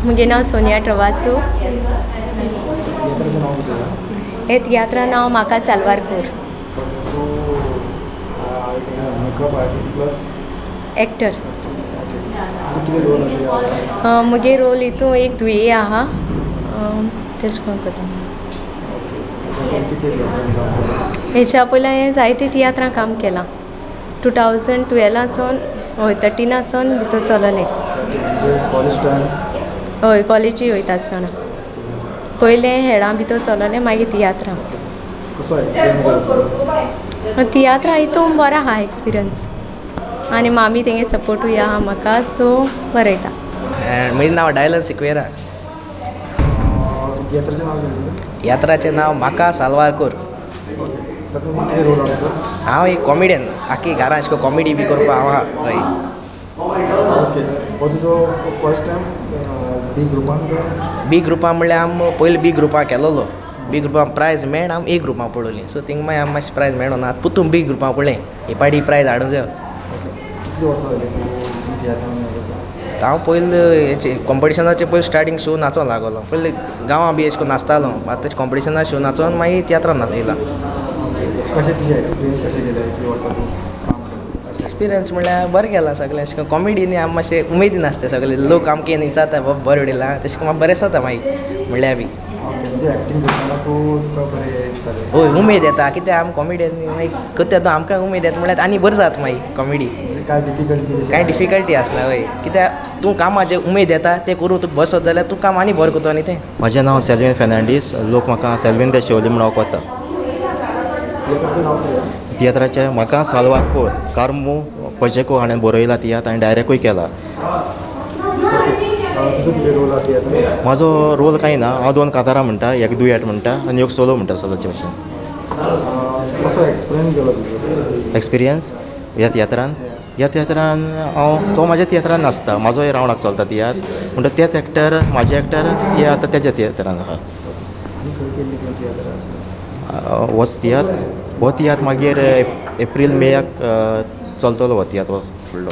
मुगे नाव सोनिया ट्रवासो. हे तियात्रा नाव म्हाका सालवारकर. एक्टर. मुगे रोल हितू एक दुये आहा तेच कोण करता. हेच्या पयलीं हांवें जायते तियात्रां काम केलां. 2012 सावन हय 13 सावन भितर चललें. हय कॉलेजी वयता आसतना पयलें हेडां भितर चललें मागीर तियात्रां. तियात्रां हितून बरो आहा एक्सपिरियन्स आनी मामी तेंगे सपोर्टूय आहा म्हाका सो बरें येता. म्हजें नांव डायलन सिक्वेरा. तियात्राचें नांव म्हाका सालवारकर. हांव एक कॉमेडियन. आख्खी घरां अशें कॉमेडी बी करपा हांव आहा. बी ग्रुपां म्हणल्यार आमी पयलीं बी ग्रुपां केलोलो. बी ग्रुपां प्रायज मेळ्ळें आमी ए ग्रुपां पळोवलीं सो थिंग मागीर आमी मातशें प्रायज मेळोना आतां पुतून बी ग्रुपां पळय ही पाटी प्रायज हाडूंक जाय. हांव पयलीं हेचे कॉम्पिटिशनाचे पयलीं स्टार्टींग शो नाचोंक लागलो. पयलीं गांवां बी अशें करून नाचतालो. आतां कॉम्पिटिशनार शो नाचोन मागीर तियात्रान येयला. एक्सपिरियन्स म्हणल्यार बरें गेलां सगळें अशें कॉमेडीनी आमी मातशें उमेदीन आसता सगळे लोक आमकां न्ही जाता बरें उडयलां तशें करून म्हाका बरें जाता मागीर म्हणल्यार बी. हय उमेद येता कित्याक आमी कॉमेडियन मागीर करता आमकां उमेद येता म्हणल्यार आनी बरें जाता मागीर कॉमेडी. कांय डिफिकल्टी आसना हय कित्याक तूं कामाक जें उमेद येता तें करूं तूं बसत जाल्यार तूं काम आनी बरें करता न्ही तें. म्हजें नांव सेल्वीन फेर्नांडीस. लोक म्हाका सेल्वीन द शेवली म्हणून वळखता. तियात्राचें म्हाका सालवारकर कार्मू पजेको हाणें बरयला तियात्र आनी डायरेक्टूय केला. म्हाजो रोल कांय ना. हांव 2 कांतारां म्हणटा एक दुयेट म्हणटा आनी एक सोलो म्हणटा सोलोचे भशेन. एक्सपिरियन्स ह्या तियात्रान हांव तो म्हाज्या तियात्रान नाचता. म्हाजोय रावंडाक चलता तियात्र म्हणटा तेच एक्टर म्हाजे एक्टर हे आतां तेज्या तियात्रान आहा. हो तियात्र मागीर एप्रील मेयाक चलतलो हो तियात्र फुडलो.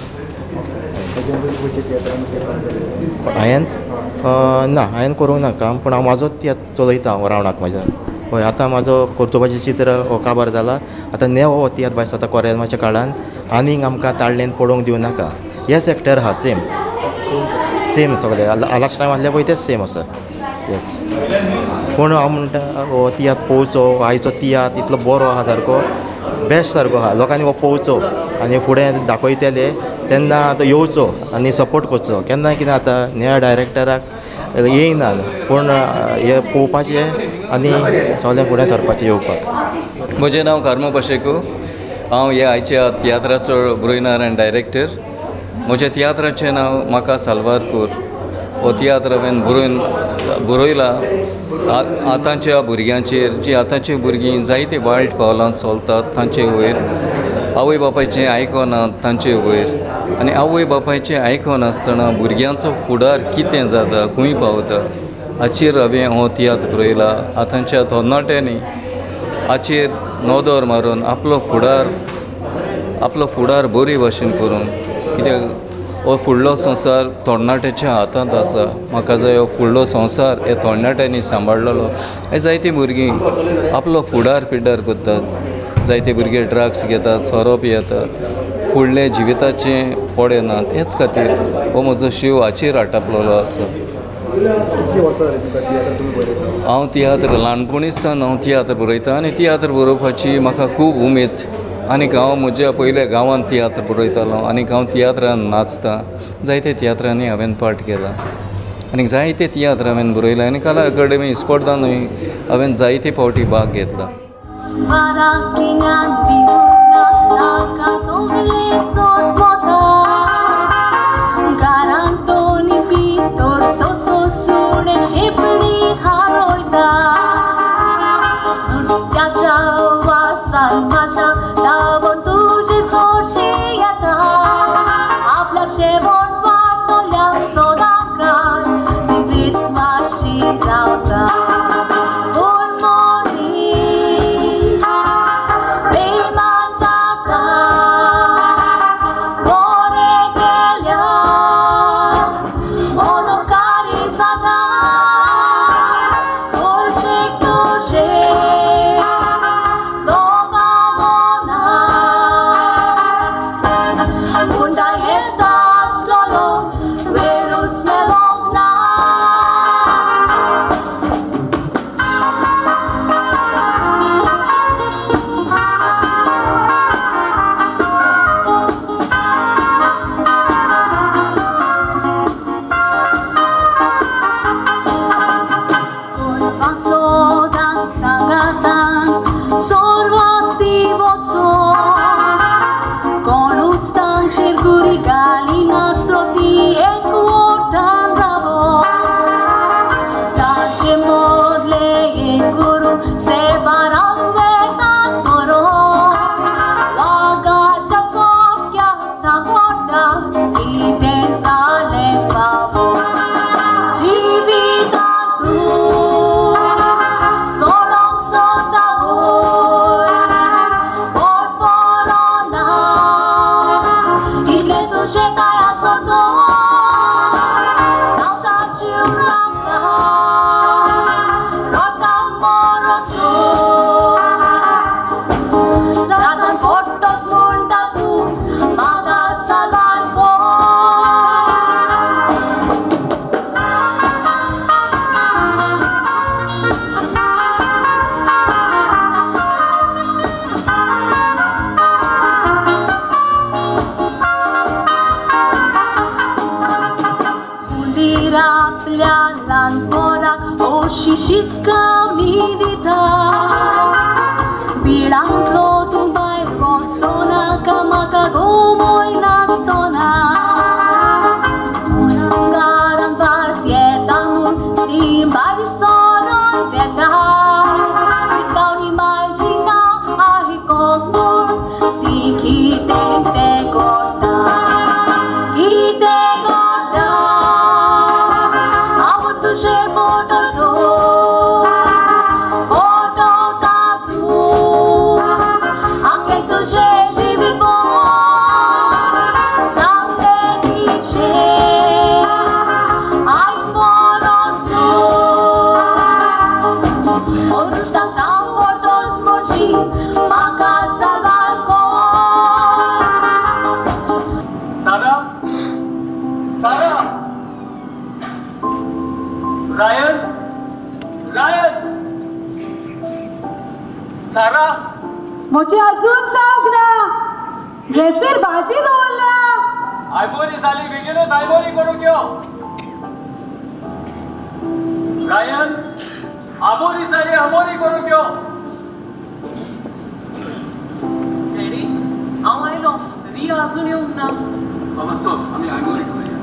हांवें करूंक ना काम पूण हांव म्हाजोच तियात्र चलयता हांव रावंडाक म्हाज्या. हय आतां म्हाजो कर्तुबाचें चित्र हो काबार जाला. आतां नेवो हो तियात्र भायर आतां कोरेगांवच्या काळान आनीक आमकां ताळ्ळेन पडोवंक दिवं नाका. हेच एक्टर आहा सेम सगळे लास्ट टायम आहले पळय तेच सेम आसा. येस पूण हांव म्हणटा हो तियात्र पळोवचो. आयचो तियात्र इतलो बरो आहा सारको बेस्ट सारको आहा. लोकांनी हो पळोवचो आनी फुडें दाखयतले तेन्ना आतां येवचो आनी सपोर्ट करचो. केन्ना कितें आतां ह्या डायरेक्टराक येयना पूण हे पळोवपाचें आनी सगळें फुडें सरपाचें येवपाक. म्हजें नांव कार्मो पशेको. हांव ह्या आयच्या तियात्राचो बरोयणार आनी डायरेक्टर. म्हज्या तियात्राचें नांव म्हाका सालवारकर. हो तियात्र हांवें बरयला आतांच्या भुरग्यांचेर जी आतांची भुरगीं जायते वायट पावलां चलतात तांचे वयर आवय बापायचें आयकनात तांचे वयर आनी आवय बापायचें आयकनासतना भुरग्यांचो फुडार कितें जाता खंय पावता हाचेर हांवें हो तियात्र बरयला. आतांच्या तरणाट्यांनी हाचेर नदर मारून आपलो फुडार बरे भाशेन करूंक कित्याक हो फुडलो संवसार तरणाट्याच्या हातांत आसा. म्हाका जाय हो फुडलो संवसार हे तरणाट्यांनी सांबाळलेलो. हे जायतीं भुरगीं आपलो फुडार पिड्डार करतात. जायते भुरगे ड्रग्स घेतात सोरो पियेतात फुडले जिविताचें पडनात. हेच खातीर हो म्हजो शिव हाचेर आटापलेलो आसा. हांव तियात्र ल्हानपणीसान हांव तियात्र बरयतां आनी तियात्र बरोवपाची म्हाका खूब उमेद. आनीक हांव म्हज्या पयल्या गांवांत तियात्र बरयतालो आनीक हांव तियात्रान नाचतां. जायते तियात्रांनी हांवें पार्ट केला आनीक जायते तियात्र हांवें बरयले आनी कला अकादेमी स्पर्धांनूय हांवें जायते फावटी भाग घेतला. Bore वयल्या ल्हानपणाक अशी शिटकावणी दिता बिळांतलो तूं भायर वचो नाका म्हाका घुमोय नासतना घरान भास येता म्हूण ती भायर सोरोन वेता शिटकावणी म्हाजी ना आयकोंक म्हूण ती कितें तें करता कितें करता हांव तुजे फोटो फोटो तातूं आख्खें तुजें जिवीत सांगलें तिचें आयक बरोसो अनुष्का सांग फोटोज म्हजी म्हाका साल्वार कोर सारा सारा रायन रायन सारा म्हजी अजून जावंक ना गॅसीर भाजी दवरल्या आयबोली जाली बेगीनच आयबोली करूंक यो रायन आबोली जाली आबोली करूंक यो डॅडी हांव आयलो रिया अजून येवंक ना बाबा चल आमी आयबोली करूया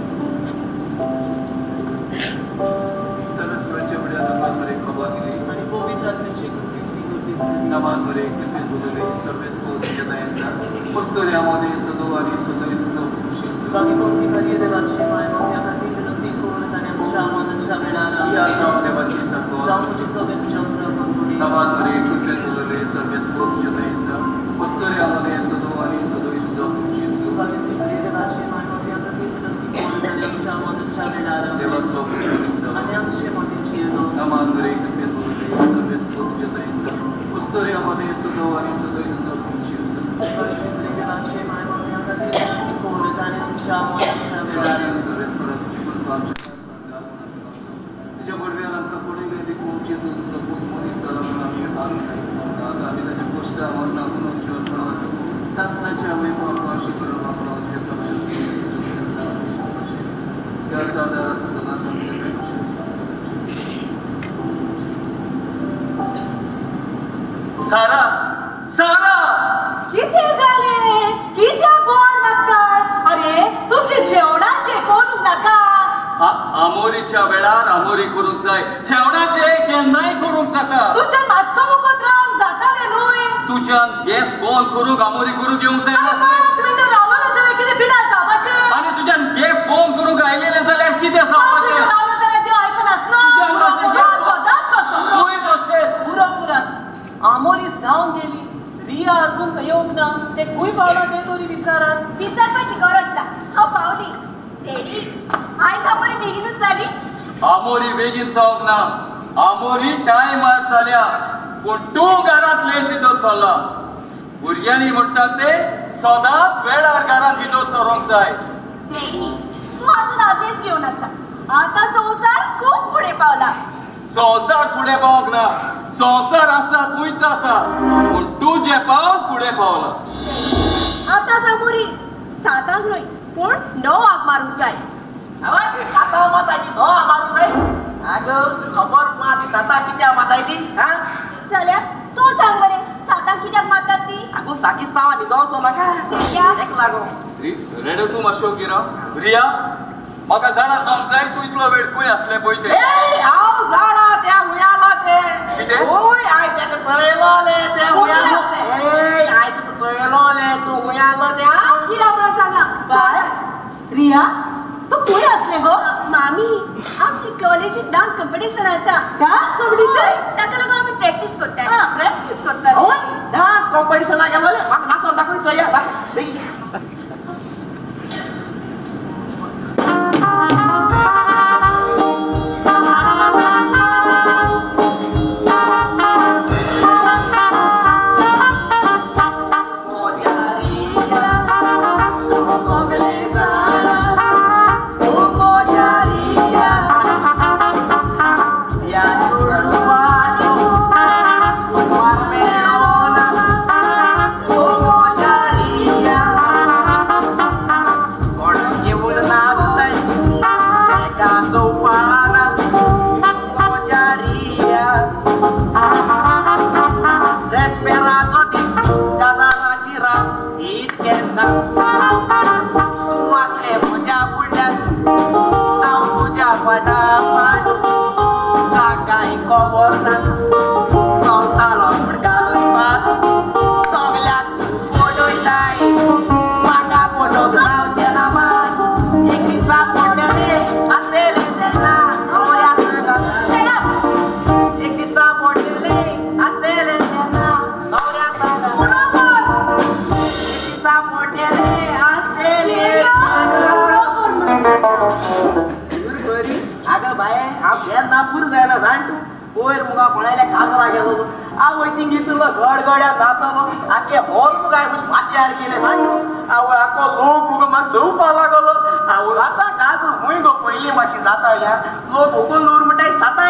सरस्वतीच्या फुड्यान नमाज मरे खबर दिली आनी पवित्र आत्म्याची कृती करती नमाज मरे कृपे बोलले सर्वेस पोहोचचे नायसा पस्तोरी आमोदे सदो आणि सदो तुझो खुशी बाकी भक्ती कार्य देवाची माय मग खातीर विनंती करून आनी आमच्या आमानाच्या वेळार या नाव देवाची चाको जावं तुजी सोबत चंद्र मंगोळी नमाज मरे कृपे बोलले सर्वेस पोहोचचे नायसा पस्तोरी आमोदे सदो आणि सदो तुझो खुशी बाकी कार्य देवाची माय मग खातीर विनंती करून आनी आमच्या आमानाच्या वेळार देवाचो खुशी आनी आमचे मतीची नमाज मरे कृपे बोलले सर्वेस पोहोचचे नायसा पस्तोरी आमोदे सदो आणि सदो तुझो खुशी बाकी कार्य देवाची माय मग खातीर विनंती करून आनी आमच्या आमानाच्या वेळार तुझ्या बडव्यान आमकां कोणी गेली कोणची सपूत मनीस जाला म्हणून आमी हात आमी ताच्या पोस्टा मरना म्हणून जीवन सासनाच्या वैभव अशी करून आपलो त्या सादा सदनाचा सारा सारा किती झाले किती गोड लागतात अरे तुमचे जेवणाचे करू नका आमोरीच्या वेळार आमोरी करूंक जाय जेवणाचे केन्नाय करूंक जाता तुझ्या मातसो वखद रावंक जाताले न्हय तुज्यान गॅस बंद करूंक आमोरी करूंक येवंक जाय आनी 5 मिनटां रावलो जाल्यार कितें बिना जावपाचें आनी तुज्यान गॅस बंद करूंक आयलेले जाल्यार कितें 5 जावपाचें मिनटां रावलो जाल्यार त्यो आयकनासलो तुवें तशेंच पुरापुरात आमोरी जावन गेली रिया अजून येवंक ना ते खूंय पावला ते तरी विचारात विचारपाची गरज ना हांव पावली तेडी आयज आमोरी बेगीनूच जाली आमोरी बेगीन जावंक ना आमोरी टायमार जाल्या पूण तूं घरांत लेट भितर सरला भुरग्यांनी म्हणटात ते सदांच वेळार घरांत भितर सरोंक जाय तेडी तूं अजून आदेश घेवन आसा आतां संवसार खूब फुडें पावला संवसार फुडें पावंक ना संवसार आसा तुयच आसा पूण तूं जें पावल फुडें पावला आतां आमोरी 7 न्हय पूण 9 मारूंक जाय आता माताची धो मारू जाय अगं खबर माती साता कित्या माताय ती हा जाल्यार तूं सांग बरें 7 कित्याक मारतात ती अगो साकीच तावा न्हिदोसो नाका एक लागो रेडो तूं मातशो गिरा रिया म्हाका जाणा जावंक जाय तूं इतलो वेळ खंय असलें पळय तें हांव जाणा त्या हुयालो ते कितें ओय आय तेका चळयलोले ते हुयालो ते आय तुका चळयलोले तूं हुयालो ते कित्याक म्हणून सांगा काय रिया तू खंय असलें गो मामी आमची कॉलेजीत डान्स कॉम्पिटिशन आसा डान्स कॉम्पिटिशन ताका लागून आमी प्रॅक्टीस करता डान्स कॉम्पिटिशनाक गेलोले म्हाका नाचोन दाखय चोया बेगीन Yeah. बोलना चलतालो फुडकालो सगल्याक फोटोयताय म्हाका फोटोक जावचे ना मान एक दिसा पडटले आसलेले तेन्ना नवऱ्या सांगात एक दिसा पडटले आसलेले तेन्ना नवऱ्या सांगात एक दिसा पडटले आसलेले अगं बाय हांव केन्ना पुर जायना जाण तूं वयर मुगा कोणाल्या काजरा गेलो हांव वयतीं घेतलो गडगड्या नाचलो आख्खे हॉल मुगाय म्हजे फात्यार गेले जाण तूं हांव आख्खो लोक मुगो म्हाका चोवपा लागलो हांव आतां काजर खूंय गो पयलीं मातशी जाता या लोक ओकून दवर म्हणटाय साता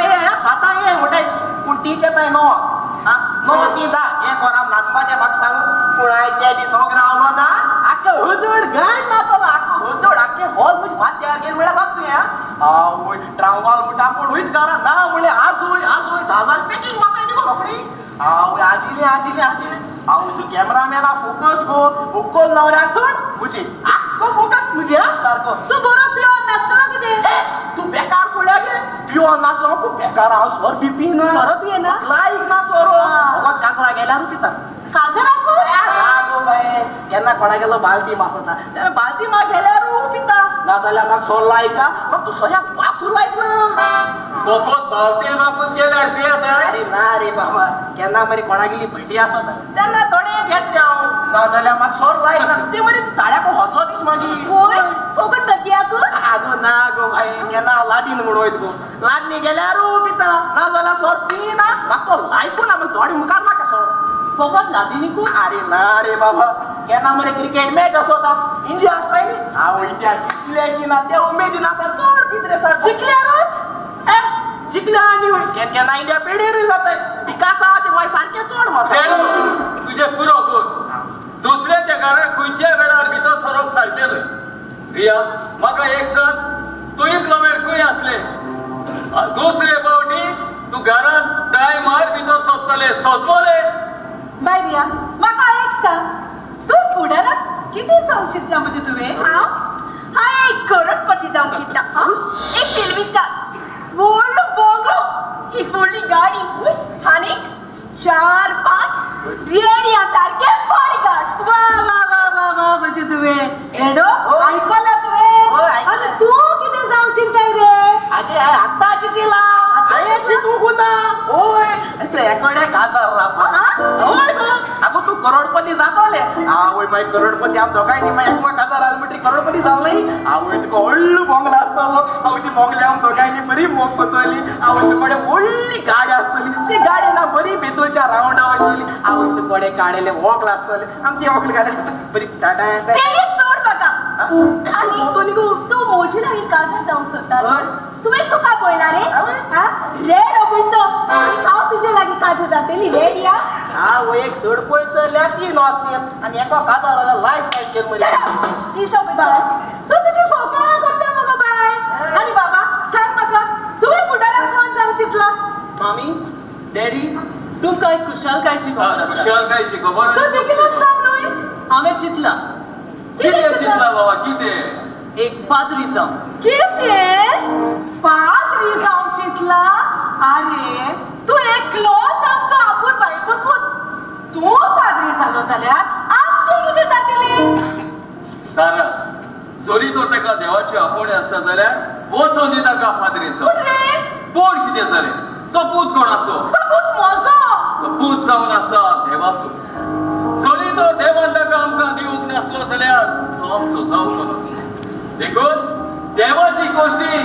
ये म्हणटाय पूण तीच येताय नो ती दा एक वर हांव नाचपाचें म्हाका सांगू पूण हांवें त्या दिसाक रावलो ना आख्खे हदड गाण नाचलो आख्खो हदड आख्खे हॉल म्हजे फात्यार गेले म्हळ्यार जाता तुवें आवय ट्रांवाल म्हणटा पूण वयत करा ना म्हणलें आसूय 10,000 पॅकिंग म्हाका येदी गो रोखडी आवय आजिले हांव तूं कॅमेरामॅना फोकस गो हुक्कोल नवऱ्या सोड म्हजे आख्खो फोकस म्हजे सारको तू बरो पिवन नाचलो कितें तूं बेकार पळया गे पिवन नाचो खूब बेकार हांव सोर बी पिना सोरो पियेना लायक ना सोरो फकत काजरा गेल्यार पिता काजराक गो बाय केन्ना कोणा गेलो बालती मासता तेन्ना बालती मा गेल्यार पिता ना जाल्यार म्हाका सोर लायका म्हाका तूं सोऱ्या वासू लायक ना फकत बालते मागूच गेल्यार पियेता अरे ना रे बाबा केन्ना मरे कोणागेली भयटी आसता तेन्ना थोडे घेतले हांव ना जाल्यार म्हाका सोर लायक ना ते मरे ताळ्याको होचो दीस मागीर ओय फकत बद्याक आगो ना गो भाई केन्ना लाडीन म्हणून वयत गो लाडणी गेल्यार पिता ना जाल्यार सोर पिना म्हाका तो लायकू ना मागीर थोडे मुखार नाका सोर फकत लादिनीकू अरे ना रे बाबा केन्ना मरे क्रिकेट मॅच आसता इंडिया आसताय न्ही हांव इंडिया जिखले की ना त्या उमेदीन आसा चड कितें सर जिखल्यारूच जिखल्या आनी केन्ना इंडिया पेडेरूय जाताय विकासाचे मागीर सारकें चड मारता तुजें पुरो कोण दुसऱ्याच्या घरात खंयच्या वेळार भितर सरोक सारकें न्हय रिया म्हाका एक सांग तूं इतलो वेळ खंय आसले दुसरे फावटी तूं घरांत टायमार भितर सोदतले सोजमोले बाय रिया म्हाका एक सांग तूं फुडाराक कितें जावंक चिंतला म्हणजे तुवें हांव एक करोडपती जावंक चिंतता एक फिल्मी स्टार व्हडलो बोंगलो एक व्हडली गाडी आनी 4-5 रेडिया सारके बॉडीगार्ड वा म्हणजे तुवें एडो आयकलां तुवें आनी तूं कितें जावंक चिंताय रे आगे आतां चिंतिला चिंतूंक ना ओय एकोडे काजार ओय गो आगो तूं करोडपती जातोले आवय मागीर करोडपती आम दोगांयनी मागीर एकमेक काजार आले म्हणटरी करोडपती जालें आवय तुका व्हडलो बोंगलो आसतलो आवय ती बोंगल्या आम दोगांयनी बरी मोग करतली आवय तुकडे व्हडली गाडी आसतली ती गाडयेन बरी बेतूलच्या रावंडा वयतली आवय तुकडे काडलेले व्हंकल आसतले आम ती व्हंकल गाडी बरी टाटा सोड म्हाका आनी तूं म्हजे लागीं काजार जावंक सोदता तुवें तुका पळयला रे रेड ओपनचो हांव तुजे लागीं काजार जातली रेड या हांव एक सोडपयचो ती नॉर्थ आनी एका काजार लायफ टायम केल मरे ती सगळी बाय तूं तुजी फोकाळ करता मगो बाय आनी बाबा सांग म्हाका तुवें फुडाराक कोण जावंक चिंतला मामी डॅडी तुमकां एक खुशालकायची खुशालकायची खबर तूं बेगीनच सांग न्हय हांवें चिंतलां कितें चिंतला बाबा कितें एक पाद्री जावं कितें पाद्री जावंक चिंतला अरे तूं एकलोच आमचो आपूण बायचो पूत तूं पाद्री जालो जाल्यार आमचें कितें जातलें सारा जरी तो ताका देवाची आपोवणी आसा जाल्यार वचून दी ताका पाद्रीचो पूण कितें जालें तो पूत कोणाचो तो पूत म्हजो तो पूत जावन आसा देवाचो जरी तो देवान ताका आमकां दिवंक नासलो जाल्यार तो आमचो जावचो नासलो देखून देवाची खोशी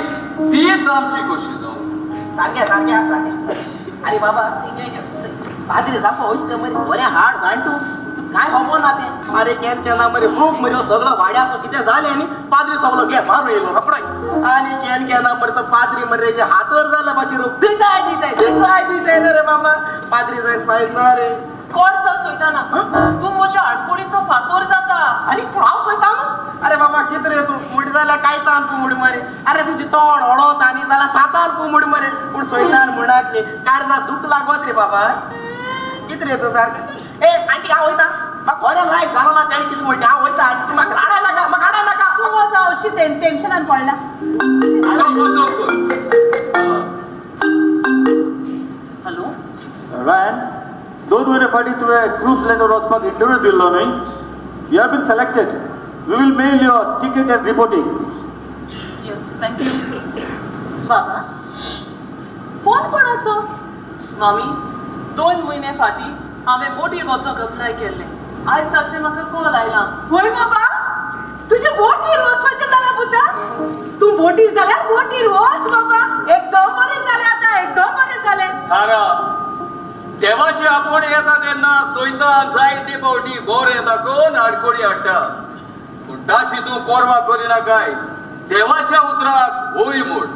तीच आमची खोशी जावं सारकें अरे बाबा पाद्री जावपा वयता मरे बरें हाड जाण तूं काय खबर ना तें अरे केन्ना मरे खूब मरे सगळो वाड्याचो कितें जालें न्ही पाद्री सगळो घे मारून येयलो रोखडोच आनी केन्ना मरे तो पाद्री मरे तेजे हातवर जाल्या भाशेन दिताय ना रे बाबा पाद्री जायत पाहिजे ना रे कोण सोयताना तूं म्हज्या आडकुडीचो फातोर जाता अरे पूण हांव सोयता न्हू अरे बाबा कितें रे तूं मुडी जाल्यार कायतान तूं मुडी मरे अरे तुजें तोंड ओडोत आनी जाल्यार सातान तूं मुडी मरे पूण सोयतान म्हणाक काळजा दूख लागत रे बाबा कितें रे तूं सारकें ए आंटी हांव वयता म्हाका खरें लायक जालो ना तेणी कितें म्हणटा हांव वयता आंटी म्हाका राडाय नाका तूं वच हांव अशी टेन्शनान पडला म्हयने फाटीं तुवें क्रूज लायनर वचपाक इंटरव्यू दिल्लो न्हय. You have been selected. We will mail your ticket and reporting. Yes thank you. बाबा फोन कोणाचो? मामी 2 म्हयने फाटीं हांवें बोटीर वचोंक अप्लाय केल्लें. आयज ताचें म्हाका कॉल आयला. होय बाबा तुझे बोटीर वचपाचें जाल्यार बुद्धा. तूं बोटीर जाल्यार बोटीर वच बाबा. एकदम बरें जालें आतां. एकदम बरें जालें. सारा देवाची आपोण येता तेन्ना सोयता जायते फावटी बोर येता कोण आडकोडी हाडटा. पूण ताची तूं परवा करिना काय. देवाच्या उतराक होय म्हूण.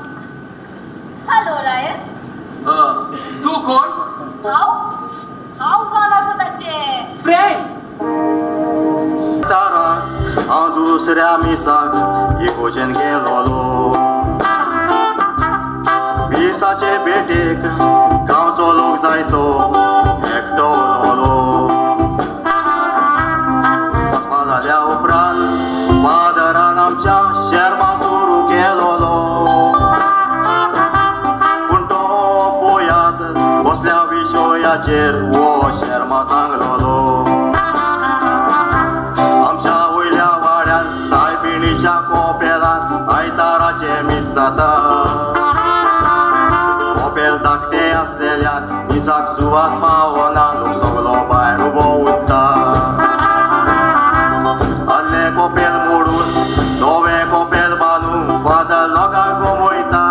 हॅलो रायन. तूं कोण? हांव जावन आसा ताचे फ्रेंड. हांव दुसऱ्या मिसाक इगोजेन गेलोलो. बिसाचे भेटेक गांवचो लोक जायतो एकटो उरलो. वचपा जाल्या उपरांत वादरान आमच्या शर्मा सुरू केलोलो. पूण तो पोयात कसल्या विशयाचेर वो शर्मा सांगलोलो. आमच्या वयल्या वाड्यान सायबिणीच्या कोपेलांत आयताराचे मीस जाता. कोपेल धाकटे आसलेल्यान मिसाक सुवात पावना. लोक सगलो भायर उबो उरता. आदले कोपेल मोडून नवे कोपेल बांदून फादर लोकांक गोमयता.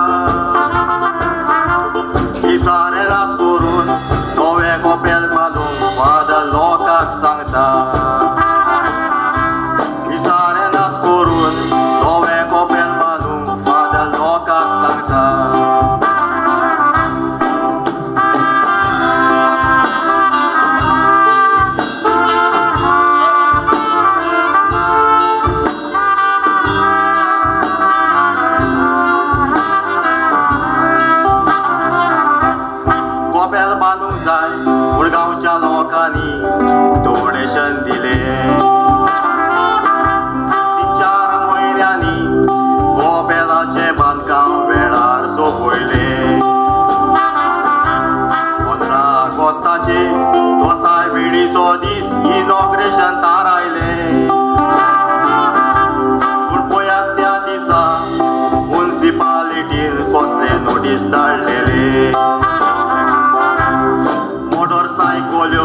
सारे नास करून नवे कोपेल बांदून फादर लोकांक सांगता. सारे नास करून नवे कोपेल बांदून फादर लोकांक सांगता. गांवच्या लोकांनी डोनेशन दिले. 3-4 म्हयन्यांनी कोपेलाचे बांदकाम वेळार सोंपयले. 15 ऑगस्टाचे तो सायबिणीचो दीस इनॉग्रेशन थारायले. पूण पळयात त्या दिसा म्युनिसिपालिटीन कसले नोटीस धाडलेले. मोटरसायकल्यो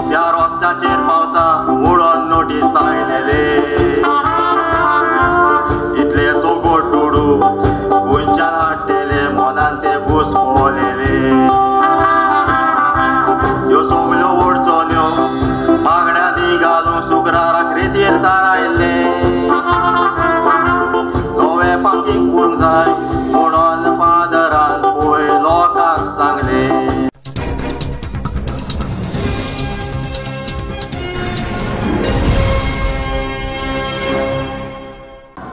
त्या रस्त्याचेर पावता म्हणून नोटीस आयलेले. इतले सोगोट टोडू गोंयच्यान हाडलेले मनान ते घुसपोलेले. ह्यो सगल्यो ओडचोन्यो मागण्यांनी घालून शुक्राराक रेतीर थारायले. नवे पार्किंग करूंक जाय म्हणून फादरान पळय लोकांक सांगले.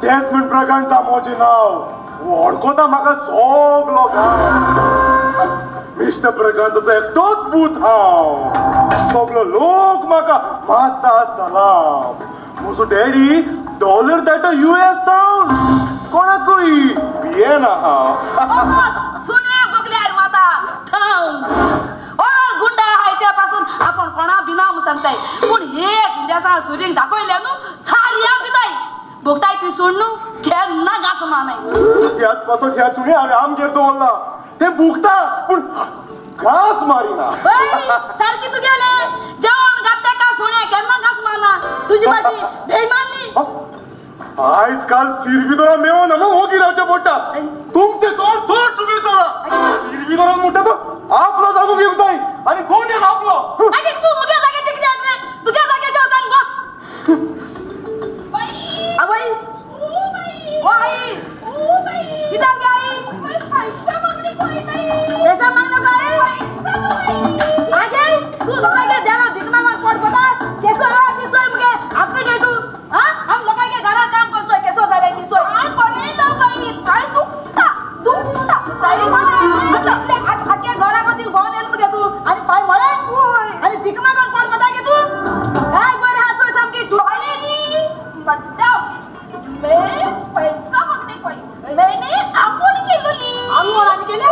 डेस्मंड प्रकांत सामोचें नांव वळखता म्हाका सगलो गांव. मिस्टर प्रकांताचो एकटोच पूत हांव. सगलो लोक म्हाका मारता सलाम. म्हजो डॅडी डॉलर धाडटा US तावन. कोणाकूय भियेना हांव. सुणे बगल्यार माता ओर गुंडा हाय त्या पासून आपण कोणा बिना सांगताय. पूण एक इंडियासा सुरींग दाखयल्या न्हू खारया पिताय. भोगताय ती सोड न्हू केन्ना गाचना नाही. त्याच पासून ह्या सुणे हांवें आमगेर दवरला. ते भुगता पूण घास मारिना. सारकी तुगेले जेवण घातले का सुणे केन्ना घास मारना. तुजी भाशी बेईमानी. आयज काल सिरविदोरा मेळोन मग होगी रावचे पडटा. तुमचे दोन चोर चुकी सगळा. सिरविदोरान म्हणटा तो आपलो जागो घेवंक जाय आनी कोण येवन आपलो. आगे तू मुगे जाग्याचेर कितें आसले. तुगे जाग्याचेर वच आनी बस. आवय ओ आई किधर गई. पैसा मांगने को आई नहीं. पैसा मांगने को आई. आगे तू लोकांगे देवा भीख मांगन पड बता. केसो दिसोय मुगे आपने डेटू. हां हम लोकांगे घरा काम करचोय केसो जाले दिसोय. काय पडलेलो बाई काय दुखता दुखता. ताई म्हणजे आके घरा मधील फोन येल मुगे तू आणि पाय मळे आणि भीख मांगन पड बता के तू. काय बरे हाचोय सामकी ढोळी बड्डा. मैं पैसा मांगने को आई. मैंने आपण केलोली. आपण केले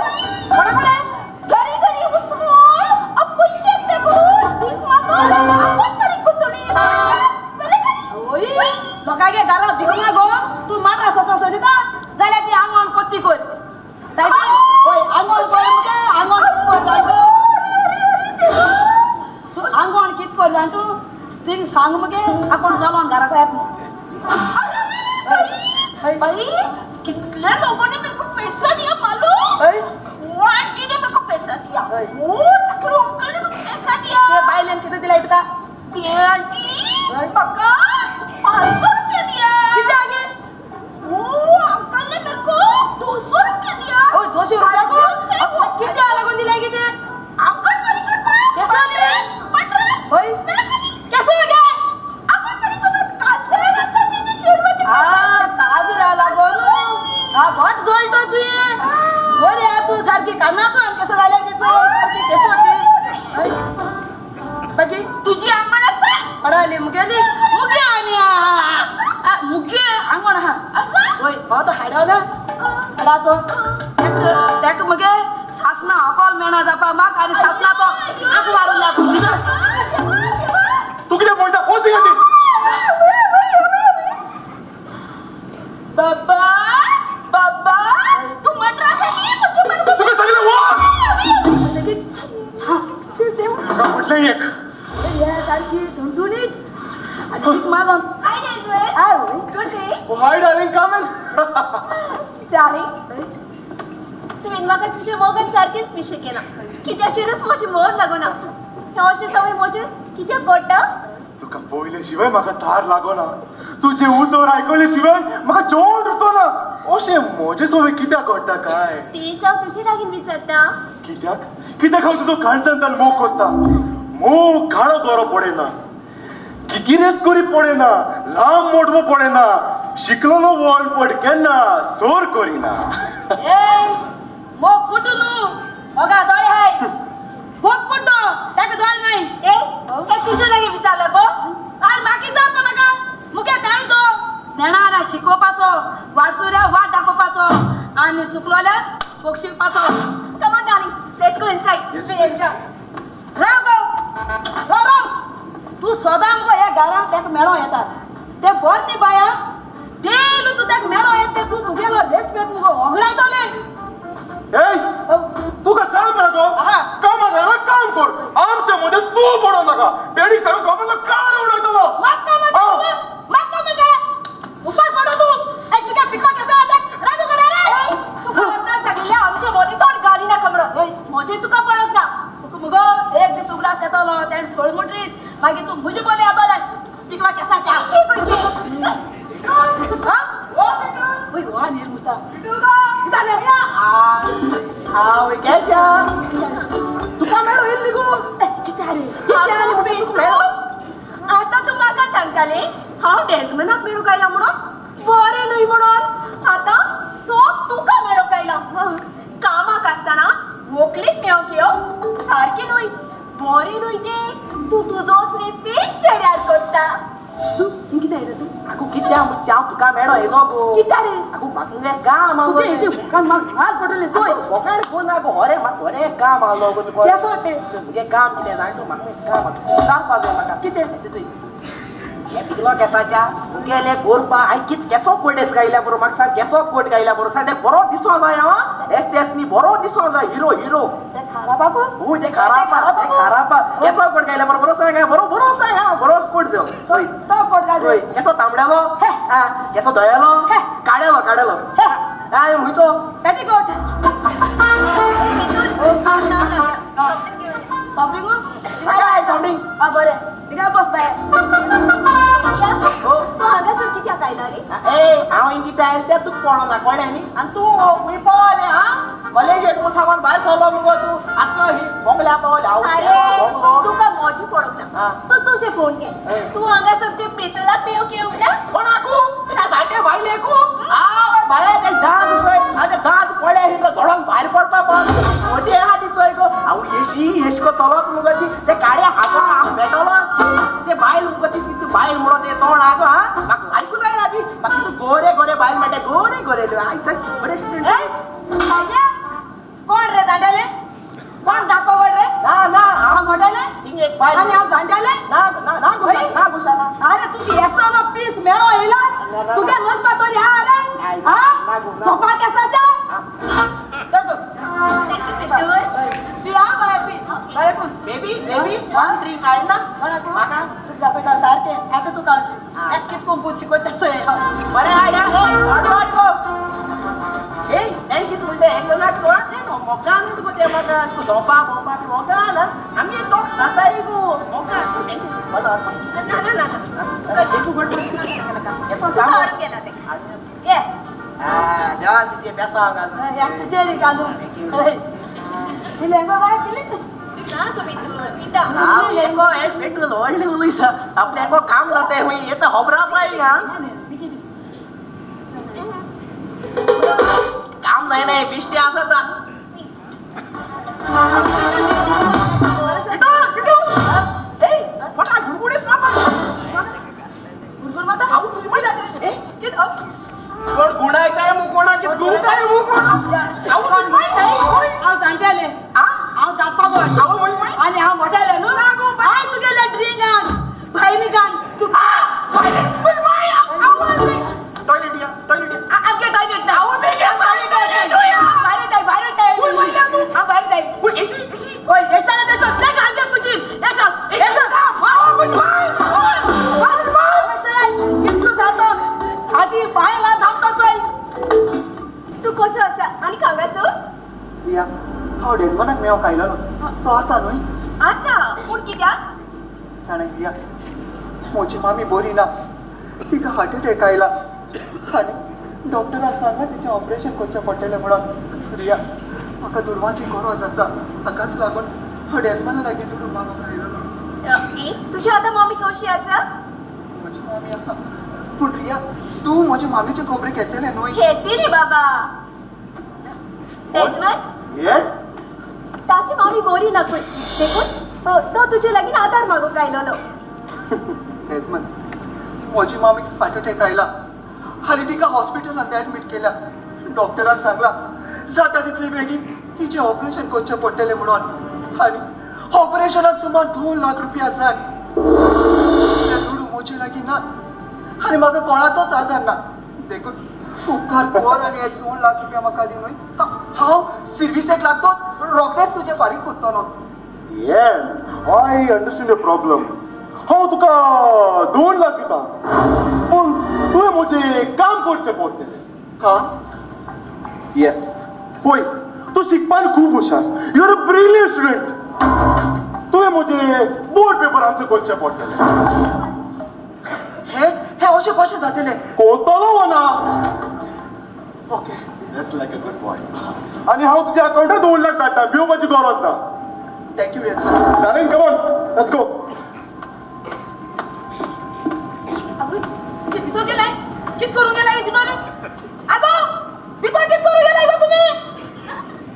ना पण कसं झालं बाकी तुझी आंगण असता अडाले मुगे मुगे आणि मुगे आंगण हा होय बहुत हाडव ना अडा तो त्याक मगे सासना अकॉल मेना जापा माक आणि सासना तो आक मारून लागू तू किती बोलता ओ सिंगाची बाबा बाबा तू मटरा नाही मुझे मन तू काय सांगितलं वा म्हटलं एक या सारखी धुंडुनीत आणि मागून हाय डेजवे आय गुड डे हाय डार्लिंग कामेल डार्लिंग तू इनवाका तुझे मोगन सारखेच पिशे केला कित्या चिरस मोची मोर लागो ना ह्या वर्षी सवय मोचे कित्या कोट्टा तुका पहिले शिवाय म्हाका थार लागो ना तुझे उतर ऐकले शिवाय म्हाका जोड रुचो ना ओशे मोजे सवय कित्याक घडटा काय ती जाव तुझे लागीन विचारता कित्याक कित्याक हांव तुजो खाणसांतान मोग कोत्ता मोग काळो गरो पडेना किकिरेस करी पडेना लांब मोडवो पडेना शिकलोलो वॉल पड केन्ना सोर करिना ए मोग कुटू नु होगा दोळे हाय मोग कुटू त्याक दोळ नाही ए हे तुझे लागीन विचारलं गो आर माकी जा पण नका मुके काय तो नेणारा शिकोपाचो वारसुऱ्या वाट दाखोवपाचो आणि चुकलोल्या पोक्षिपाचो come on darling let's go inside we enjoy राव गो राव तू सदा मगो या घरात त्याक मेळो येतात ते बोर नी बाया डेली तू त्याक मेळो येते तू तुगेलो रेस्पेक्ट मगो ओगळायतोले ए तुका काम लागो कामाला काम कर आमच्या मध्ये तू पडो नका बेडीक सांग कामाला काळ उडयतलो माका उपर पडो तू ए तुगे पिको कसा आता राजू कडे रे तू करता सगळ्या आमच्या मोदी तोंड गाली ना कमडो मोजे तुका पडत ना मुगो एक दिस उगडास येतलो त्यान सोळ मुटरीत मागीर तू मुजे बोले आतोले पिकला कसा चा हा ओय वा नीर मुस्ता इताले हाव केशा तुका मेळो येईल निगो किती आले आता तू माका सांगताले हांव डेजमनाक मेळू कायला म्हणून बरें न्हय म्हणून आता तो तुका मेळू कायला कामाक आसतना व्हंकलेक मेळोंक येवप सारकें न्हय बरें न्हय तें तू तुजोच रेस्पेक्ट रेड्यार करता तू किती आले तू आगो कित्या मुचाव तुका मेळो येलो गो किती आले आगो म्हाका काम आलो तुगे इथे मुखान माग मार पडले चोय फोकाण कोण आगो होरे म्हाका होरे काम आलो गो तुका केसो ते तुगे काम कितें जाण तूं म्हाका काम सांगपा जाय म्हाका कितें हे पिकलो केसाच्या मुगेले गोरपा हांवें कित केसो कोटेस गायल्या बरो म्हाका सांग केसो कोट गायल्या बरो सांग ते बरो दिसो जाय हां एसनी बरो दिसो जाय हिरो ते खारा बाबू ते खारापा केसो कोट गायल्या बरो बरो सांग बरो बरो सांग हां बरो कोट जाय तो कोट गाय केसो तांबड्यालो हां केसो धयलो काडेलो हां हुंचो पेटीकोट सॉफ्टिंग काय सॉफ्टिंग हा बरे तिका बस बाय तू हांगासर कित्याक आयला रे ए हांव इंगिता आयले ते तुका पळोवंक ना कळ्ळें न्ही आनी तूं खंय पावले हां कॉलेजेक मगो सामान भायर सरलो मगो तूं आतां ही बोंगल्या पावले अरे तुका मोजी पडोंक ना तू तुझे फोन घे तू हांगासर ते पेतला पेवक येवंक ना कोणाकू त्या सारके भायलेकू हांव भायर ते दांत चोय आनी दांत पळ्ळे हिंडलो झोडोंक भायर पडपा पण मोठी हाती चोय गो हांव येशको चलत मगो ती ते काड्या हातून हांव भेटलो ते बायल मगो ती बायल म्हणून ते तोंड हा गो हां म्हाका लायकू जायना ती म्हाका तूं गोरे बायल म्हणटा गोरे आय चल बरें स्टुडंट कोण रे जांडाले कोण दाखव रे ना हांव मोठाले थिंग एक बायल आणि हांव जांडाले ना गुशाला अरे तू येसलो पीस मेळो येला तुगे नसता तरी हा रे हा सोपा केसाच्या पी हा बरे कोण बेबी वन ड्रिंक काढ ना म्हाका तुका दाखयता सारकें आता तू काढ एक कितको बूत शिकयता चोय बरें आयडिया वाट गो ए तें कितें म्हणटा हें नाक तो मोका न्हू तुका तें म्हाका अशें झोपा मोका ना आमी टॉक्स जाताय गो मोका तें बरो ना देखू घडलो तू हाडून गेला ते ये देवान तिचे बेसा घालून एक तुझे घालून ही लेंगो बाय केली ना तुम्ही पिता हांव हेंगो हें पेट्रोल व्हडलें उलयता आपल्याको काम जाता हूंय येता होबरा पाय हां काम नाही बिश्टी आसता आणि हा मोठ्याले न्हू हाय तुगेले ड्रिंकान भाईनी गान तू टॉयलेट या आगे टॉयलेट ना तू कसं असा आणि कांगासो या हांव डेजमनाक मेव खायलो तो आसा न्हय आसा पूण कित्याक जाणाय या म्हजी मामी बरी ना तिका हार्ट अटॅक आयला आनी डॉक्टरान सांगला तिचें ऑपरेशन करचें पडटलें म्हणून रिया म्हाका दुडवांची गरज आसा हाकाच लागून हांव डेजमना लागीं दुडू मागूंक आयलो तुझी आता मम्मी कशी आसा म्हजी मामी आसा पूण रिया तूं म्हज्या मामीचे खबरी घेतलें न्हय घेतली बाबा डेजमन ताची मामी बरी ना पण देखून तो तुझे लागीं आधार मागूंक आयलोलो डेजमन म्हजी मामीक हार्ट अटॅक आयला आनी तिका हॉस्पिटलांत एडमीट केल्या डॉक्टरान सांगला जाता तितले बेगीन तिचें ऑपरेशन करचें पडटलें म्हणून आनी ऑपरेशनाक सुमार 2 लाख रुपया जाय ते दुडू म्हजे लागीं ना आनी म्हाका कोणाचोच आधार ना देखून उपकार कर आनी 2 लाख रुपया म्हाका दी न्हय हांव सर्विसेक लागतोच रोखडेच तुजें फारीक करतलो आय अंडरस्टँड युअर प्रॉब्लम हांव तुका 2 लाख दिता पूण तुवें म्हजें काम करचें पडटलें काम येस पळय तूं शिकपान खूब हुशार you are a brilliant student तुवें म्हजें बोर्ड पेपर आन्सर करचें पडटलें हे अशें कशें जातलें कोतलो वा ना okay that's like a good boy आनी हांव तुज्या अकावंटार 2 लाख धाडटा भिवपाची गरज ना thank you darling come on let's गो भितर गेलाय कित करून गेलाय भितर आगो भितर कित करून गेलाय गो तुम्ही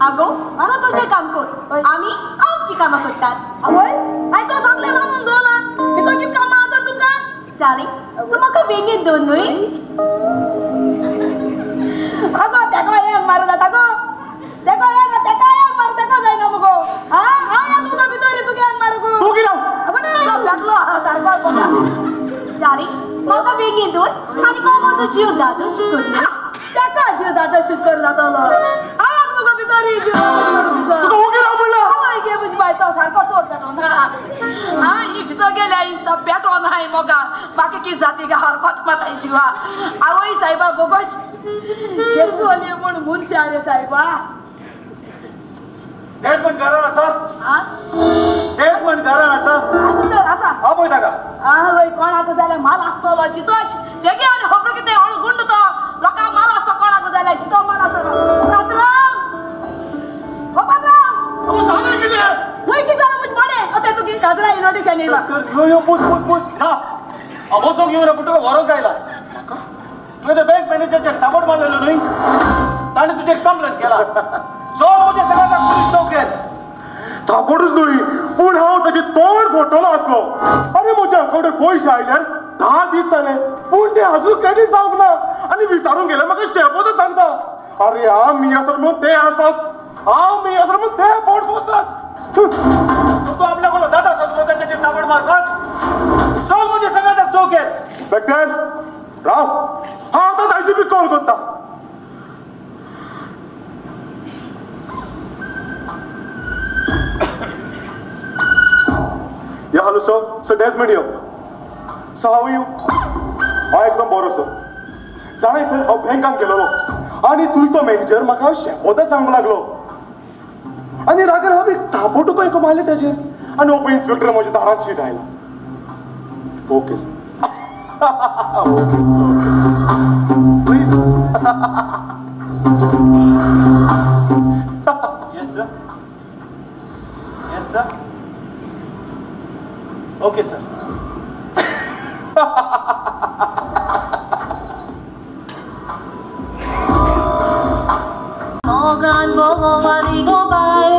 आगो तू तुझे काम कर आम्ही आमची कामां करतात आवय आयतो सांगले म्हणून 2 लाख भितर कित काम आसा तुमका डार्लिंग तू म्हाका बेगीन दोन न्हय आगो तेका एक मारू जाता गो तेका एक मारू तेका जायना मगो हा हा या तुका भितर तुका एक मारू गो तू किरा अबे लागलो सारको बोला डार्लिंग म्हाका बेगीन दोन आनी कामाचो जीव दादोशी कर तेका जीव दादोशीच कर जातलो आवाज मगो भितर जीव तुका उगिरा म्हणला हय गे बुझ बाय तो सारको चोट पेटो ना हा ही भितर गेल्या ही सब पेटो नाही मोगा बाकी की जाती गा हरकत माताई जीवा आवय साहेबा बोगोश केसू ओली म्हण मुनशी आले साहेबा डेजमन घरान आसा हा डेजमन घरान आसा सर आसा हा पळय ताका हा वय कोण आता जाल्यार माल आसतलो चितोच तेगे आनी खबर कितें हळू गुंड तो लोकां माल आसतो कोणाक जाल्यार चितो माल आसतो पात्रांव ओ पात्रांव ओ सांग कितें वय कितें जालें म्हण मोडे अते तुगे काजरा इनोटेशन येयला यो पुस ना हांव वचोंक येवना पूण तुका व्हरोंक आयला तुवें ते बँक मॅनेजरचे ताबड मारलेलो न्हय ताणें तुजें कंप्लेंट केला चल म्हज्या सगळ्यांक पुलीस चौकेर ताबडूच न्हय पूण हांव ताचे तोंड फोटोलो आसलो अरे म्हज्या अकावंटार पयशे आयल्यार 10 दीस जाले पूण ते अजून क्रेडीट जावंक ना आनी विचारूंक गेल्यार म्हाका शेपोद सांगता अरे आमी आसा म्हणून ते आसात आमी आसा म्हणून ते पोट पोतात तूं आपल्या कोणा दादा आसा ताचे ताबड मारपाक चल म्हज्या सगळ्यांक चौकेर इन्स्पेक्टर राव हांव आतांच आयजीपी कॉल करता या हॅलो सर डेजमंड यो सर हांव यू हांव एकदम बरो सर जाणाय सर हांव बँकान गेलोलो आनी थंयचो मॅनेजर म्हाका शेपोदा सांगूंक लागलो आनी रागर हांव एक ताबोटूक एक मारले ताचेर आनी हो इन्स्पेक्टर म्हज्या दारांत शीट आयला okay sir okay sir please yes sir yes sir okay sir Morgan bogo warigo bai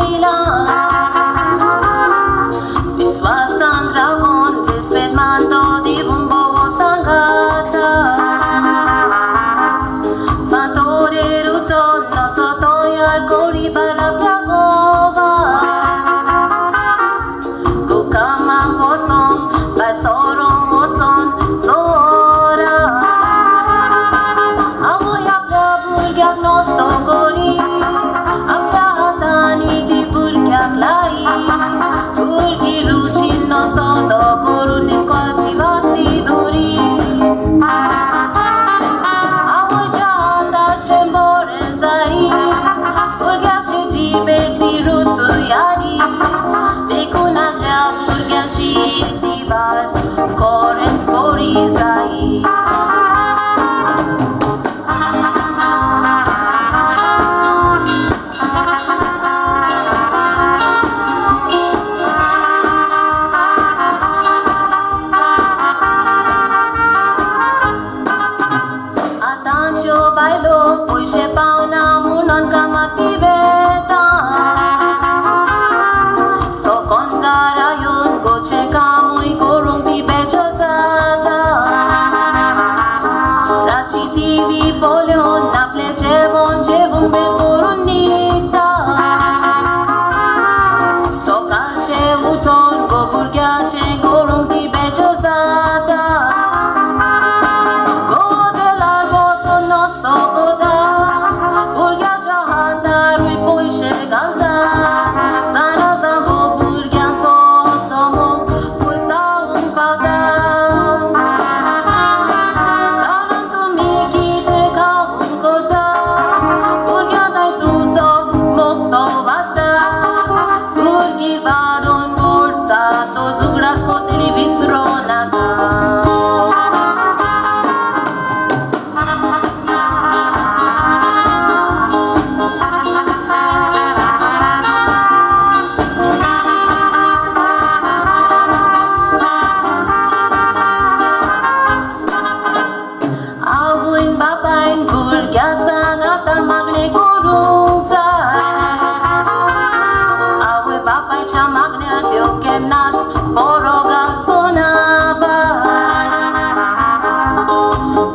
बापायच्या मागण्या देव केन्नाच बरो घालचो ना बाय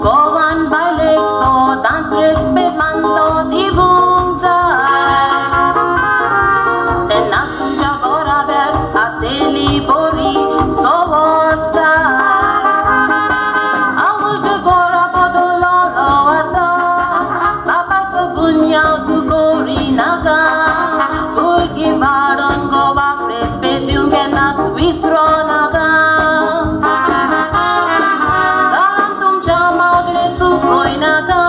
गोवान बायलेक सोदांच रेस्पेद मानतो दिवूंक जाय तेन्नाच तुमच्या घरा भायर आसलेली बरी संस्कार आवयच्या घरा बदललो आसा बापाचो गुन्यांव तूं करी नाका भुरगीं वाडोन गोवाक रेस्पेद दिवंक केन्नाच विसरो नाका घरान तुमच्या मागणे चुकोय नाका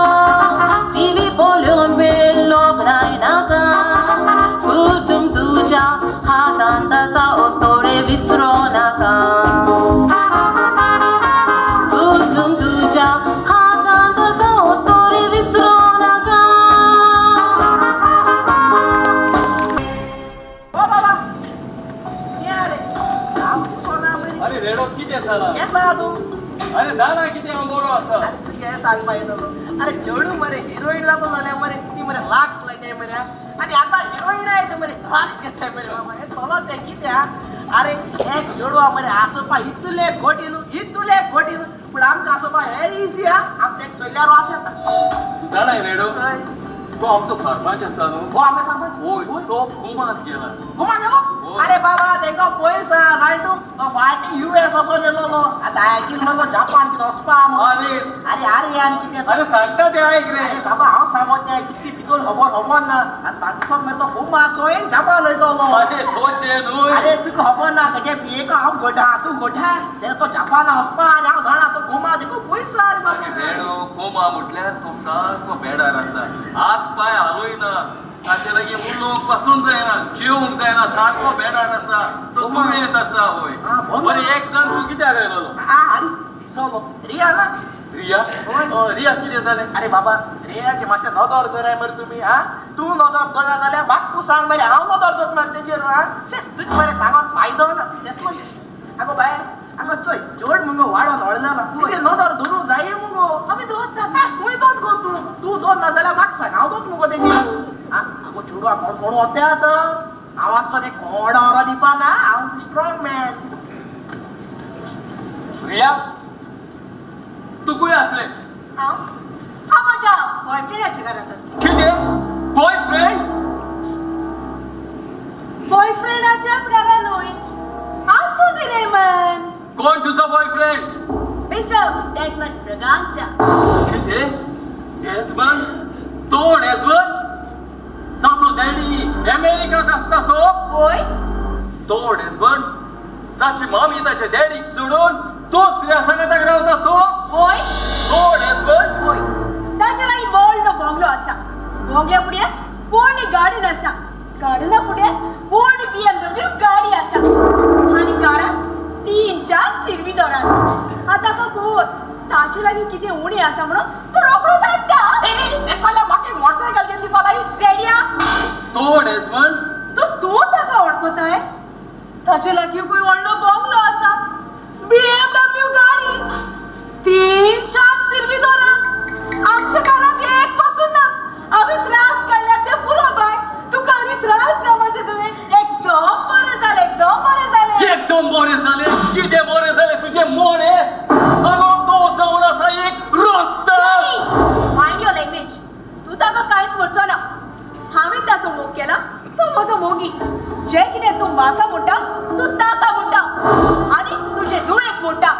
टीव्ही पळोवन वेळ लोगडाय नाका कुटुंब तुज्या हातांत आसा अस्तोरे विसरो नाका कुटुंब तुज्या हातांत आसा अस्तोरे विसरो नाका अरे रेडो किती झाला केसा तू अरे जाना किती अंगोरो असा काय सांग पाहिजे अरे चेडू मरे हिरोईनला तो झाल्या मरे ती मरे लाक्स लायते मरे आणि आता हिरोईन आहे ते मरे लाक्स घेताय मरे बाबा हे चला ते कित्या अरे एक चेडू मरे आसोपा इतले खोटीन पण आमकां आसोपा हेर इजी हा आमच्या चोयल्यारो आसा जाना रेडो तो आमचो सरपंच आसा न्हू हो आमचे सरपंच होय तो घुमात गेला घुमा गेलो अरे बाबा तेका पयसा जाय तू फाटी US असो गेलो आता आयकीन म्हणलो जापान कितें वचपा अरे अरे आणि कितें अरे सांगता ते ऐक रे अरे बाबा हांव सांगत नाही कितली भितर खबर ना आतां बाकीसो मरे तो घुमा सोयन जापान वयतलो अरे तोशे न्हू अरे तुका खबर ना तेगे पियेक हांव गोठा तूं गोठा ते तो जापान वचपा आनी हांव जाणा तो घुमा देखो पयसा रे बाबा रेडो घुमा म्हटल्यार तो सारको बेडार आसा हात पाय हालोयना ताचे लागीं उलोवंक पासून जायना जेवंक जायना सारको बेडार आसा तो दुयेंत आसा होय बरें एक सांग तूं कित्याक आयलोलो अरे दिसलो रिया ना रिया रिया कितें जालें अरे बाबा रियाचे मातशें नदर धराय मरे तुमी हा तूं नदर धरा जाल्यार म्हाका सांग मरे हांव नदर धरत मरे तेजेर हा तुजें मरे सांगोन फायदो ना तेसलो आगो बाय आगो चोय चड मुगो वाडोन व्हडला ना तुजें नदर धरूंक जाय मुगो आमी धरता खूंय दोत गो तूं दोन ना जाल्यार म्हाका सांग हांव दोत मुगो तेजेर आगो चेडू कोण वत्यात हांव आसलो ते कोडो दिपाना हांव स्ट्रॉंग मॅन रिया तूं खंय आसलें हांव म्हज्या बॉयफ्रेंडाच्या घरांत आसा कितें बॉयफ्रेंडाच्याच घरांतूय आसूं कितें मन कोण तुजो बॉयफ्रेंड मिस्टर डेजमंड ब्रगांचा कितें डेजमंड तो डेजमंड जाचो डॅडी अमेरिकाक आसता तो होय तो डेजमंड जाची मामी ताच्या डॅडीक सोडून दुसऱ्या संगताक रावता तो होय तो डेजमंड होय ताच्या लागीं व्हडलो बंगलो आसा बंगल्या फुडें व्हडली गार्डन आसा गार्डना फुडें व्हडली BMW गाडी आसा आनी घरांत 3-4 सिरविदोरां आसा आतां ताका ताचे लागीं कितें उणें आसा म्हणून तो रोखडो धाडटा ते साल्या म्हाका एक मोटरसायकल घेवन दिवपा लागी रेडिया तो डेजमंड तूं ताका वळखताय ताचे लागीं खंय व्हडलो बंगलो आसा BMW गाडी 3-4 सिरविदोरां आमच्या घरांत एक पासून ना आमी त्रास काडल्यार ते पुरो बाय तुका आनी त्रास ना म्हजे तुवें एकदम बरें जालें एकदम बरें जालें कितें बरें जालें तुजें मोडे अगो तो जावन आसा एक रोस्ता मायंड युअर लँग्वेज तूं ताका कांयच म्हणचो ना हांवें ताचो मोग केला तो म्हजो मोगी जें कितें तूं म्हाका म्हणटा तूं ताका म्हणटा आनी तुजे दुळेक म्हणटा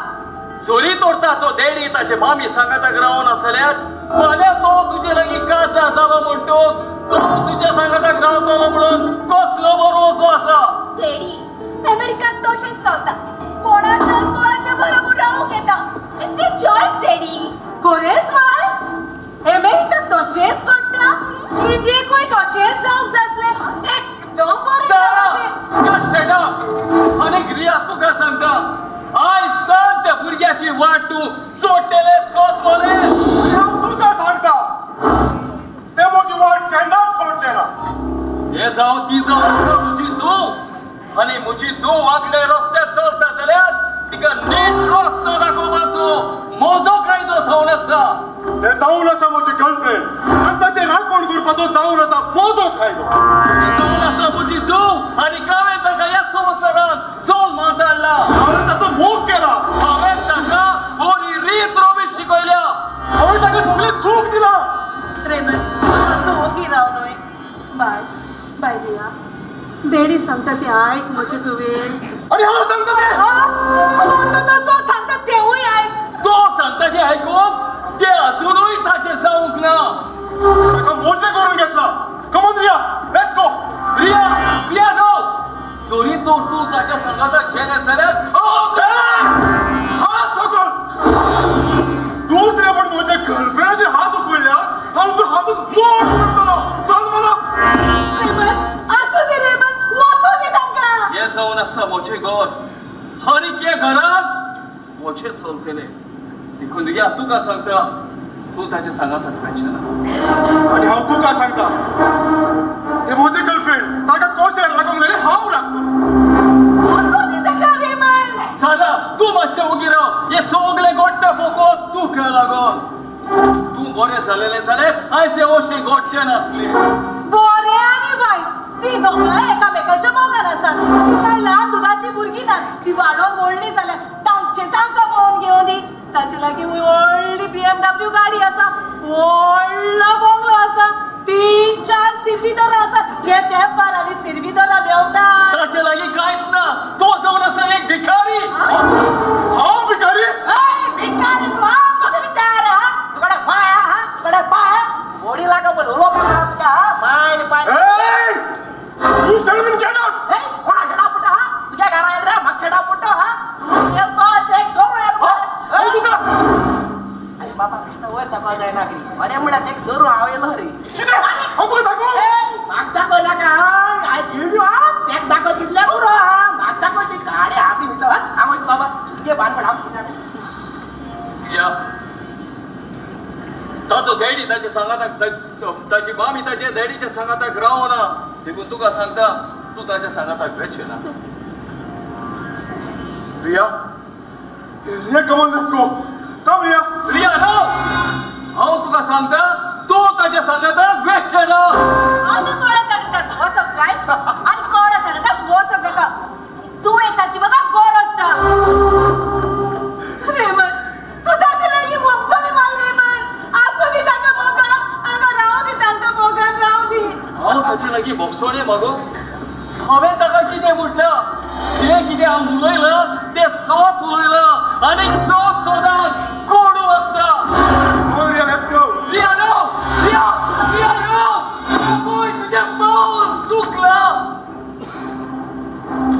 चोरी तोडताचो डॅडी ताचे मामी सांगाताक रावना जाल्यार फाल्यां तो तुजे लागीं काजा जालो म्हणटोच तो तुज्या सांगाताक रावतलो म्हणून कसलो भरोसो आसा डॅडी अमेरिकात तशेंच चलता कोणाच्या बरोबर रावूंक येता इट्स द चॉयस डॅडी खरेंच बाय अमेरिकात तशेंच घडटा इंडियेकूय तशेंच जावंक जाय आसलें एकदम बरें आनीक रिया तुका सांगता आयज तर त्या भुरग्याची वाट तूं सोडटले सोच मरे तुका सांगता ते म्हजी वाट केन्नाच सोडचे ना हे जावं ती जावं म्हजी धूव आनी म्हजी धूव वांकडे रस्त्यार चलता जाल्यार तिका नीट रस्तो दाखोवपाचो म्हजो कायदो जावन आसा ते जावन आसा म्हजी गर्लफ्रेंड आनी ताचेर राखण करपाचो जावन आसा म्हजो कायदो जावन आसा म्हजी धूव आनी हांवें डॅडी सांगता ते आयक म्हजे तुवें. अरे हांव सांगता ते तो सांगता तेवूय आयक. तो सांगता ते आयकून ते अजूनही ताचे जावंक ना. ताका मोचे करून घेतला. Come on Riya, let's go. Riya no. जरी तो तू ताच्या संगाताक गेले जाल्यार हात सकल. दुसरे पण म्हजे गर्लफ्रेंडाचे हात उखडल्या हांव तो हातूच मोड करतलो. चल मला. असो दे रेमन, वचो दे तांकां. हे जावन आसा मोचे घर आनी के घरात मोचे चलतले. देखून रिया तुका सांगता तू ताच्या सांगाताक वचना. आणि हांव तुका सांगता ते म्हजे गर्लफ्रेंड ताका कोशेर लागूंक जाल्यार हांव लागतो. वचो दे ताका रेमन. सादा तू मातशें उगी राव. हे सगळे गोट्टे फोकोत तुका लागून. तू बरें जालेलें जाल्यार आयज हे अशें घडचें नासलें. बरें आनी वायट ती दोगांय एकामेकाच्या मोगान आसात. ती कांय ल्हान दुदाची भुरगीं ना. ती वाडोवन व्हडली जाल्यार तांकां पळोवन घेवन दी. ताचे लागीं व्हडली BMW गाडी आसा. व्हडलो बंगलो आसा. 3-4 सिरबीदारां आसात. हे तेंपार आनी सिरबीदारां मेवतात. ताचे लागीं कांयच ना. तो जावन आसा एक भिकारी. हांव भिकारी? भिकारी तू हा कसं किती रे हा तुकडे पाय हा तुकडे पाय बॉडी लागा पण उलो पाय तुझ्या हा माय पाय. तू सगळं गेट आउट. ए कोणा गेडा पुटा हा तुझ्या घरा येल रे मग सेडा पुटा हा ये तो चेक करू यार. ए तुका अरे बाबा कृष्ण वय सकाळ जाय नागरी अरे मुळा ते जरूर आवेलो रे. किती हांव तुका दाखव. माग दाखव नाका काय व्हिडिओ हा ते दाखव कितले पुरो हा माग दाखव ती गाडी आपली निचो हा सांगू बाबा तुझे बांधपड हा या ताचो डॅडी ताच्या सांगाताक ताची मामी ताच्या डॅडीच्या सांगाताक रावना. देखून तुका सांगता तू ताच्या सांगाताक वचना. Riya come on let's go. Come Riya. Riya no. हांव तुका सांगता तू ताच्या सांगाताक वचना. आनी कोणा सांगतात वचोंक जाय आनी कोणा सांगतात वचोंक नाका. तूं येताची म्हाका गरज ना. रेमन तूं ताचे लागीं वचोंक मार रेमन. आसूं दी ताका मोगान. हांगा रावू दी तांकां मोगान रावू दी. हांव ताचे लागीं भोगसोणे मागो. हांवें ताका कितें म्हटलां? जें कितें हांव उलयलां तें सोत उलयलां आनी चोच सोदा